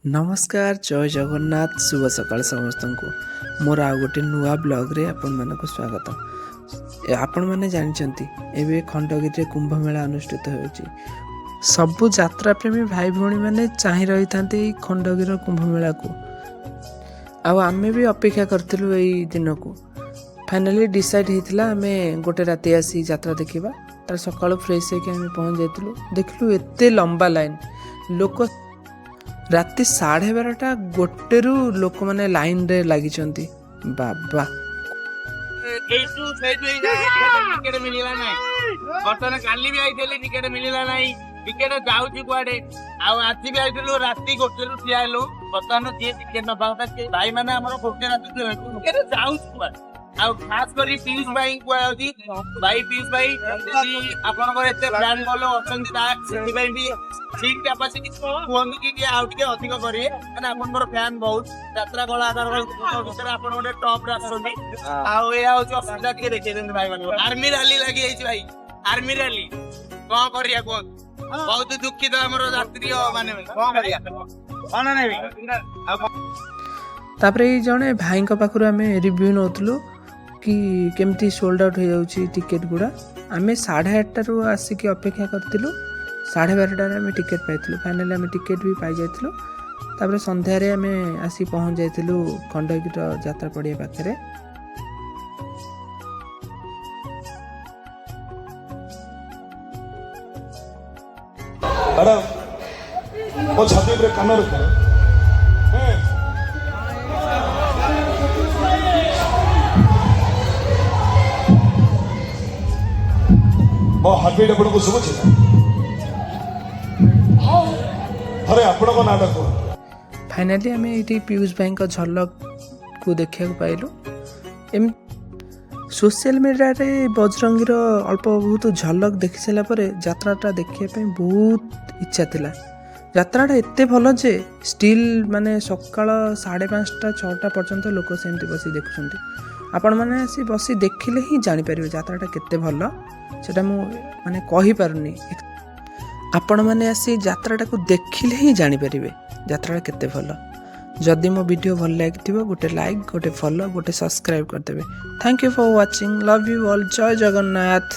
नमस्कार जय जगन्नाथ शुभ सकाळ समस्त को मोर आ गोटे नुआ ब्लॉग रे आपण मानक स्वागत। आपण माने जानचंती एबे खंडगिरी कुंभ मेला अनुष्ठित होउची। सबु यात्रा प्रेमी भाई भौणी माने चाहि रही थांते खंडगिरी कुंभ मेला को। आ आमे भी अपेक्षा करथिलु एई दिन को। फाइनली डिसाइड हेतिला आमे गोटे राती आसी यात्रा देखिबा। तार सकाळ फ्रेश हे के आमे पहुंच जाइतिलु। देखलु एते लंबा लाइन लोक राति 12:30 गोटेरु लोक माने लाइन रे लागि चंती। बाबा टिकेट मिलिला नाही बर्तन काली भी आइले टिकेट मिलिला नाही टिकेट जाउची कुआडे आ आछि भी आइलु राति गोटेरु ठिया हेलु बर्तन जे टिकेट न पाउता के भाई माने हमर गोटे राति टिकेट जाउची कुआडे आ खास करी पीयूष भाई कुआउची भाई पीयूष भाई यदि आपन को एते प्लान बोलो ऑप्शन ता सेति भाई भी सीट कैपेसिटी कोन की आउट के अधिक करी माने आपन मोर फैन बहुत यात्रा कलाकार भीतर आपन गोटे टॉप रे आछोनी आ ए आउची असुविधा के देखै देन भाई माने आर्मी रैली लागि आइछि भाई आर्मी रैली कोन करिया कोन बहुत दुखित हमर यात्री माने कोन करिया कोन नै तापरे जणे भाई को पाखरु आमे रिव्यू नोतलु कि केमती सोल्ड आउट हो जाउची टिकेट गुडा। आमे 8:30 रु आसिक अपेक्षा करथिलु 12:30 रे आमे टिकेट पाइथिलु। फाइनली आमे टिकेट भी पाइ जाइथिलु। तापरे संध्या रे आमे आसी पहुंच जाइथिलु खंडगिरी यात्रा पड़िया पाखरे। मैडम वो छाती पे कान रखो मो हार्टबीट आपन को सुबह अरे आपन को नाटक को फाइनली आमे इटी पीयूष भाई का झलक को देखिया को पाइलु। एम सोशल मीडिया रे बजरंगीर अल्प बहुत झलक देखि साला परे यात्राटा देखिया पे बहुत इच्छा थिला। यात्राटा एते भलो जे स्टिल माने सकाळ 5:30 6टा पर्यंत लोक सेमती बसी देखुछंती। आपण माने आसी बसी देखिले ही जानि परिबे यात्राटा केते भलो सेटा मु माने कहि पारुनी। आपण माने आसी यात्राटा को देखिले ही जानि परिबे यात्राटा केते भलो। जदि मो वीडियो भल लागिथिबो गोटे लाइक गोटे फॉलो गोटे सब्सक्राइब कर देबे। Thank you for watching love you all जय जगन्नाथ।